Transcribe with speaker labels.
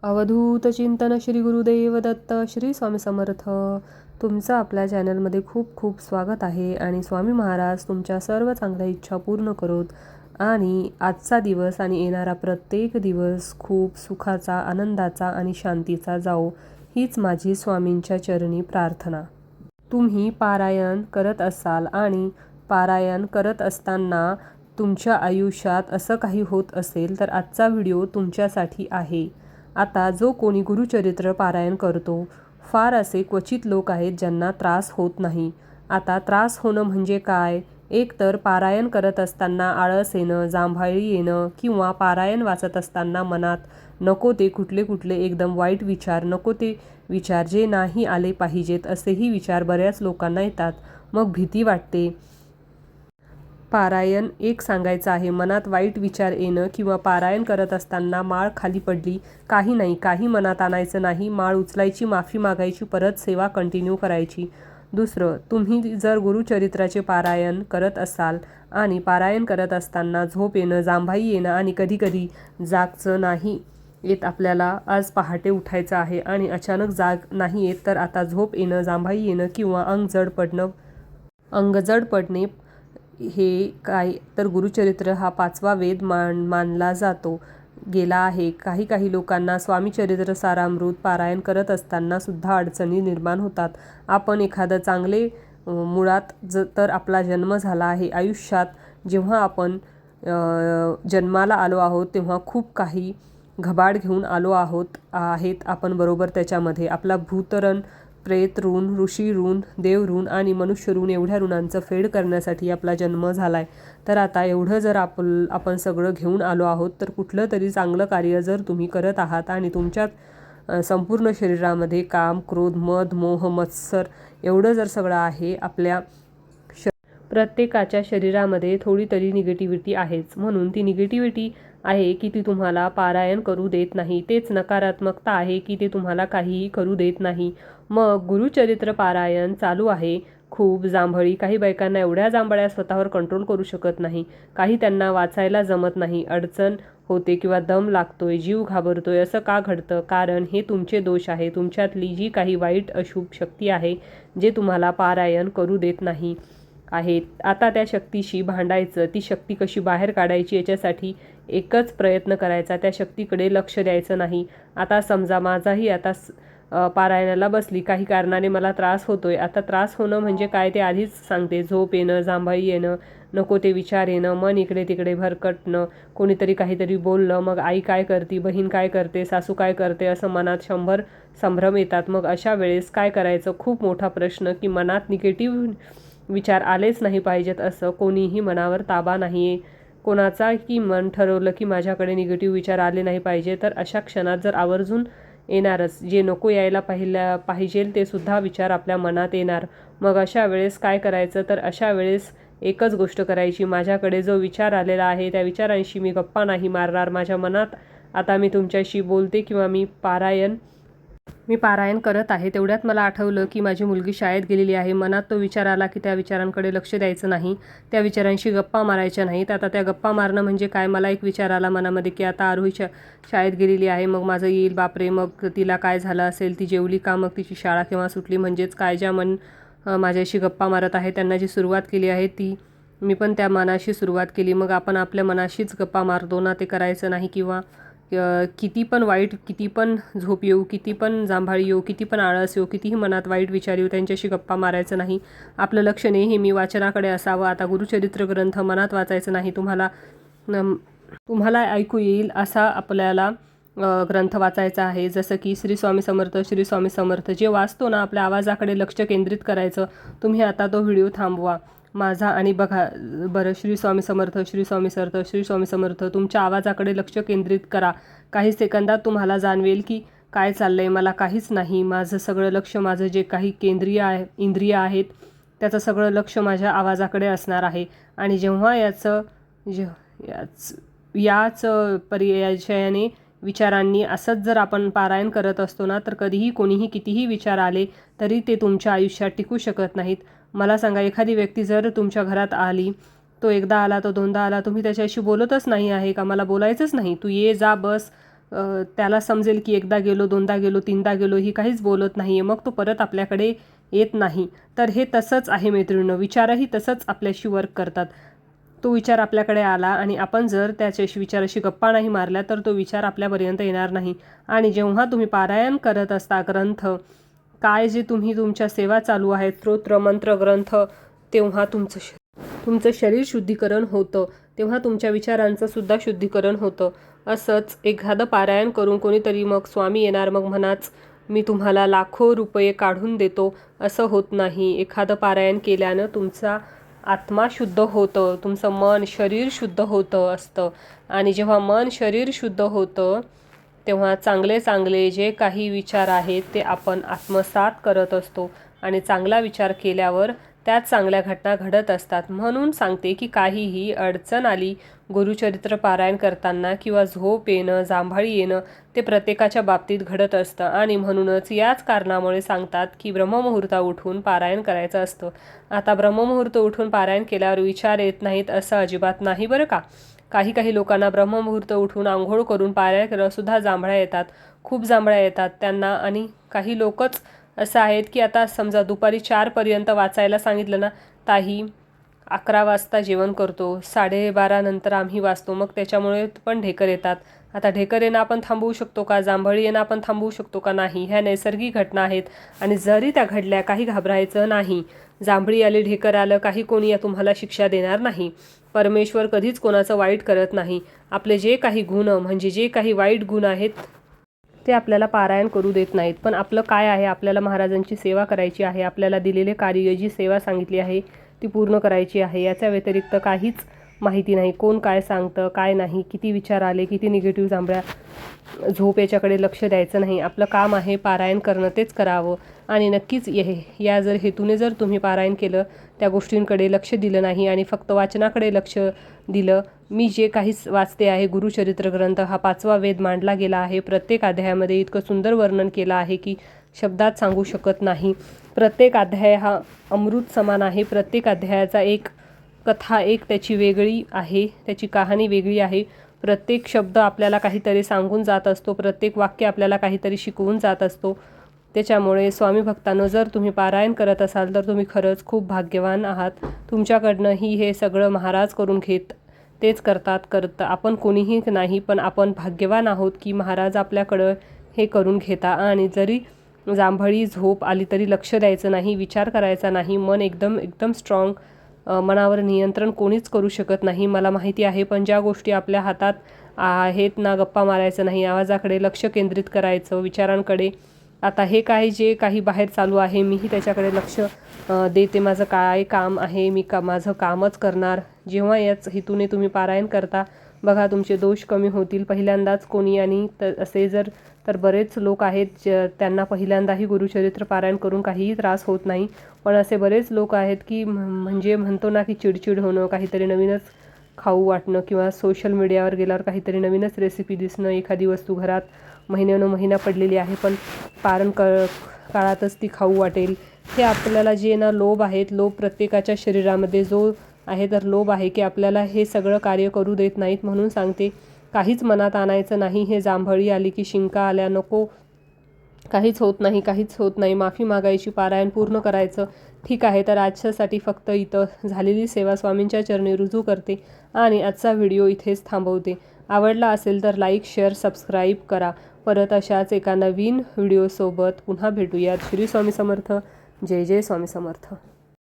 Speaker 1: अवधूत चिंतन श्री गुरुदेव दत्त श्री स्वामी समर्थ. तुमचं आपल्या चॅनलमध्ये खूप खूप स्वागत आहे आणि स्वामी महाराज तुमच्या सर्व चांगल्या इच्छा पूर्ण करोत आणि आजचा दिवस आणि येणारा प्रत्येक दिवस खूप सुखाचा, आनंदाचा आणि शांतीचा जाओ, हीच माझी स्वामींच्या चरणी प्रार्थना. तुम्ही पारायण करत असाल आणि पारायण करत असताना तुमच्या आयुष्यात असं काही होत असेल तर आजचा व्हिडिओ तुमच्यासाठी आहे. आता जो कोणी गुरुचरित्र पारायण करतो, फार असे क्वचित लोक आहेत ज्यांना त्रास होत नाही. आता त्रास होणं म्हणजे काय? एक तर पारायण करत असताना आळस येणं, जांभळी येणं किंवा पारायण वाचत असताना मनात नको ते कुठले एकदम वाईट विचार, नको ते विचार जे नाही आले पाहिजेत असेही विचार बऱ्याच लोकांना येतात. मग भीती वाटते. पारायण एक सांगायचं आहे, मनात वाईट विचार येणं किंवा पारायण करत असताना माळ खाली पडली, काही नाही, काही मनात आणायचं नाही. माळ उचलायची, माफी मागायची, परत सेवा कंटिन्यू करायची. दुसरं, तुम्ही जर गुरुचरित्राचे पारायण करत असाल आणि पारायण करत असताना झोप येणं, जांभाई येणं आणि कधीकधी जागचं नाही येत, आपल्याला आज पहाटे उठायचं आहे आणि अचानक जाग नाही येत, तर आता झोप येणं, जांभाई येणं किंवा अंग जड पडणे, हे काय तर गुरुचरित्र हा 5वा वेद मानला गेला आहे. काही लोकांना स्वामीचरित्र सारामृत पारायण करत असताना सुद्धा अडचणी निर्माण होतात. आपण एखादं चांगले मुळात तर आपला जन्म झाला आहे, आयुष्यात जेव्हा आपण जन्माला आलो आहोत तेव्हा खूप काही घबाड घेऊन आलो आहेत आपण बरोबर. त्याच्यामध्ये आपला भूतरण, प्रेत ऋण, ऋषी ऋण, देव ऋण आणि मनुष्य ऋण, एवढ्या ऋणांचं फेड करण्यासाठी आपला जन्म झालाय. तर आता एवढं जर आपण सगळं घेऊन आलो आहोत, तर कुठलं तरी चांगलं कार्य जर तुम्ही करत आहात आणि तुमच्यात संपूर्ण शरीरामध्ये काम, क्रोध, मद, मोह, मत्सर एवढं जर सगळं आहे, आपल्या प्रत्येकाच्या शरीरामध्ये थोडी तरी निगेटिव्हिटी आहेच. म्हणून ती निगेटिव्हिटी आहे की ती तुम्हाला पारायण करू देत नाही. तेच नकारात्मकता आहे की ते तुम्हाला काहीही करू देत नाही. मग गुरुचरित्र पारायण चालू आहे, खूप जांभळी, काही बायकांना एवढ्या जांभळ्या स्वतःवर कंट्रोल करू शकत नाही, काही त्यांना वाचायला जमत नाही, अडचण होते किंवा दम लागतोय, जीव घाबरतोय. असं का घडतं? कारण हे तुमचे दोष आहे, तुमच्यातली जी काही वाईट अशुभ शक्ती आहे जे तुम्हाला पारायण करू देत नाही आहेत. आता त्या शक्तीशी भांडायचं, ती शक्ती कशी बाहेर काढायची याच्यासाठी एकच प्रयत्न करायचा, त्या शक्तीकडे लक्ष द्यायचं नाही. आता समजा माझाही आता पारायणाला बसली, काही कारणाने मला त्रास होतोय. आता त्रास होणं म्हणजे काय ते आधीच सांगते. झोप येणं, जांभई येणं, नको ते विचार येणं, मन इकडे तिकडे भरकटणं, कोणीतरी काहीतरी बोललं, मग आई काय करते, बहीण काय करते, सासू काय करते, असं मनात 100 संभ्रम येतात. मग अशा वेळेस काय करायचं? खूप मोठा प्रश्न की मनात निगेटिव्ह विचार आलेच नाही पाहिजेत असं कोणीही मनावर ताबा नाही आहे कोणाचा, की मन ठरवलं की माझ्याकडे निगेटिव्ह विचार आले नाही पाहिजे, तर अशा क्षणात जर आवर्जून येणारच, जे नको यायला पाहिजे ते सुद्धा विचार आपल्या मनात येणार. मग अशा वेळेस काय करायचं? तर अशा वेळेस एकच गोष्ट करायची, माझ्याकडे जो विचार आलेला आहे त्या विचारांशी मी गप्पा नाही मारणार. माझ्या मनात आता मी तुमच्याशी बोलते किंवा मी पारायण करत आहे, तेवढ्यात मला आठवलं की माझी मुलगी शाळेत गेलेली आहे. मनात तो विचार आला की त्या विचारांकडे लक्ष द्यायचं नाही, त्या विचारांशी गप्पा मारायच्या नाहीत. आता त्या गप्पा मारणं म्हणजे काय? मला एक विचार आला मनामध्ये की आता आरोही शाळेत गेलेली आहे, मग माझं येईल, बापरे, मग तिला काय झालं असेल, ती जेवली का, मग तिची शाळा केव्हा सुटली, म्हणजेच काय ज्या माझ्याशी गप्पा मारत आहे त्यांना जी सुरुवात केली आहे ती मी पण त्या मनाशी सुरुवात केली. मग आपण आपल्या मनाशीच गप्पा मारतो ना, ते करायचं नाही. किंवा किती पण वाईट, किती पण झोप येऊ, किती पण जांभाळी येऊ, किती पण आळस येऊ, कितीही मनात वाईट विचार येऊ, त्यांच्याशी गप्पा मारायचं नाही. आपलं लक्ष नेहमी वाचनाकडे असावं. आता गुरुचरित्र ग्रंथ मनात वाचायचं नाही, तुम्हाला ऐकू येईल असा आपल्याला ग्रंथ वाचायचा आहे. जसं की श्री स्वामी समर्थ, श्री स्वामी समर्थ जे वाचतो ना, आपल्या आवाजाकडे लक्ष केंद्रित करायचं. तुम्ही आता तो व्हिडिओ थांबवा माझा आणि बघा बरं, श्री स्वामी समर्थ, श्री स्वामी समर्थ, श्री स्वामी समर्थ, तुमच्या आवाजाकडे लक्ष केंद्रित करा. काही सेकंदात तुम्हाला जाणवेल की काय चाललंय, मला काहीच नाही, माझं सगळं लक्ष, माझं जे काही इंद्रिय आहेत त्याचं सगळं लक्ष माझ्या आवाजाकडे असणार आहे. आणि जेव्हा याच पर्यायाने विचारांनी असंच जर आपण पारायण करत असतो ना, तर कधीही कोणीही कितीही विचार आले तरी ते तुमच्या आयुष्यात टिकू शकत नाहीत. मला सांगा, एखादी व्यक्ती जर तुमच्या घरात आली, तो एकदा आला, तो दोनदा आला, तुम्ही त्याच्याशी बोलतच नाही आहे का? मला बोलायचंच नाही, तू ये जा बस, त्याला समजेल की एकदा गेलो, दोनदा गेलो, तीनदा गेलो, ही काहीच बोलत नाही आहे, मग तो परत आपल्याकडे येत नाही. तर हे तसंच आहे मैत्रिणींनो, विचारही तसंच आपल्याशी वर्क करतात. तो विचार आपल्याकडे आला आणि आपण जर त्याच्याशी विचाराशी गप्पा नाही मारल्या तर तो विचार आपल्यापर्यंत येणार नाही. आणि जेव्हा तुम्ही पारायण करत असता ग्रंथ, काय जे तुम्ही तुमच्या सेवा चालू आहेत, स्तोत्र मंत्र ग्रंथ, तेव्हा तुमचं शरीर शुद्धीकरण होतं, तेव्हा तुमच्या विचारांचं सुद्धा शुद्धीकरण होतं. असंच एखादं पारायण करून कोणीतरी मग स्वामी येणार, मग म्हणाच मी तुम्हाला लाखो रुपये काढून देतो, असं होत नाही. एखादं पारायण केल्यानं तुमचा आत्मा शुद्ध होतं, तुमचं मन शरीर शुद्ध होतं असतं. आणि जेव्हा मन शरीर शुद्ध होतं तेव्हा चांगले चांगले जे काही विचार आहेत ते आपण आत्मसात करत असतो. आणि चांगला विचार केल्यावर त्यात चांगल्या घटना घडत असतात. म्हणून सांगते की काहीही अडचण आली गुरुचरित्र पारायण करताना किंवा झोप येणं, जांभळी येणं, ते प्रत्येकाच्या बाबतीत घडत असतं. आणि म्हणूनच याच कारणामुळे सांगतात की ब्रह्ममुहूर्ता उठून पारायण करायचं असतं. आता ब्रह्ममुहूर्त उठून पारायण केल्यावर विचार येत नाहीत असं अजिबात नाही बरं का. काही लोकांना ब्रह्ममुहूर्त उठून आंघोळ करून पारायण केल्यावरसुद्धा जांभळ्या येतात, खूप जांभळ्या येतात त्यांना. आणि काही लोकच असं आहेत की आता समजा दुपारी 4पर्यंत वाचायला सांगितलं ना, ताही 11 वाजता जेवण करतो, 12:30 नंतर आम्ही वाचतो, मग त्याच्यामुळे पण ढेकर येतात. आता ढेकर येणं आपण थांबवू शकतो का? जांभळी येणं आपण थांबवू शकतो का? नाही. ह्या नैसर्गिक घटना आहेत आणि जरी त्या घडल्या काही घाबरायचं नाही. जांभळी आली, ढेकर आलं, काही कोणी या तुम्हाला शिक्षा देणार नाही. परमेश्वर कधीच कोणाचं वाईट करत नाही. आपले जे काही गुण म्हणजे जे काही वाईट गुण आहेत ते आपल्याला पारायण करू देत नाहीत. पण आपलं काय आहे, आपल्याला महाराजांची सेवा करायची आहे, आपल्याला दिलेले कार्य जी सेवा सांगितली आहे ती पूर्ण करायची आहे. याच्या व्यतिरिक्त काहीच माहिती नाही. कोण काय सांगतं काय नाही, किती विचार आले, किती निगेटिव्ह जांभळ्या, झोप याच्याकडे लक्ष द्यायचं नाही. आपलं काम आहे पारायण करणं, तेच करावं. आणि नक्कीच या जर हेतूने जर तुम्ही पारायण केलं, त्या गोष्टींकडे लक्ष दिलं नाही आणि फक्त वाचनाकडे लक्ष दिलं. मी जे काही वाचते आहे गुरुचरित्र ग्रंथ, हा 5वा वेद मांडला गेला आहे. प्रत्येक अध्यायामध्ये इतकं सुंदर वर्णन केलं आहे की शब्दात सांगू शकत नाही. प्रत्येक अध्याय हा अमृत समान आहे. प्रत्येक अध्यायाचा एक कथा, एक त्याची वेगळी आहे, त्याची कहाणी वेगळी आहे. प्रत्येक शब्द आपल्याला काहीतरी सांगून जात असतो, प्रत्येक वाक्य आपल्याला काहीतरी शिकवून जात असतो. त्याच्यामुळे स्वामी भक्तांनो, जर तुम्ही पारायण करत असाल तर तुम्ही खरंच खूप भाग्यवान आहात. तुमच्याकडनंही हे सगळं महाराज करून घेत, तेच करतात. आपण कोणीही नाही, पण आपण भाग्यवान आहोत की महाराज आपल्याकडं हे करून घेता. आणि जरी जांभळी झोप आली तरी लक्ष द्यायचं नाही, विचार करायचा नाही. मन एकदम स्ट्रॉंग, मनावर नियंत्रण कोणीच करू शकत नाही, मला माहिती आहे. पण ज्या गोष्टी आपल्या हातात आहेत ना, गप्पा मारायचं नाही, आवाजाकडे लक्ष केंद्रित करायचं, विचारांकडे. आता हे जे काही बाहेर चालू आहे मीही त्याच्याकडे लक्ष देते. माझं काय काम आहे, मी माझं कामच करणार. जेव्हा याच हेतूने तुम्ही पारायण करता बघा, तुमचे दोष कमी होतील. पहिल्यांदाच कोणी, आणि असे तर बरेच लोक आहेत त्यांना पहिल्यांदाही गुरुचरित्र पारायण करून काहीही त्रास होत नाही. पण असे बरेच लोक आहेत की म्हणजे म्हणतो ना की चिडचिड होणं, काहीतरी नवीनच खाऊ वाटणं, किंवा सोशल मीडियावर गेल्यावर काहीतरी नवीनच रेसिपी दिसणं, एखादी वस्तू घरात महिना पडलेली आहे पण पारण काळातच ती खाऊ वाटेल. हे आपल्याला जे ना लोभ आहेत, लोभ प्रत्येकाच्या शरीरामध्ये जो आहे तर लोभ आहे की आपल्याला हे सगळं कार्य करू देत नाहीत. म्हणून सांगते, काहीच मनात आणायचं नाही. हे जांभळी आली की शिंका आल्या नको, काहीच होत नाही. माफी मागायची, पारायण पूर्ण करायचं. ठीक आहे, तर आजच्यासाठी फक्त इथं झालेली सेवा स्वामींच्या चरणी रुजू करते आणि आजचा व्हिडिओ इथेच थांबवते. आवडला असेल तर लाईक, शेअर, सबस्क्राईब करा. परत अशाच एका नवीन व्हिडिओसोबत पुन्हा भेटूयात. श्री स्वामी समर्थ. जय जय स्वामी समर्थ.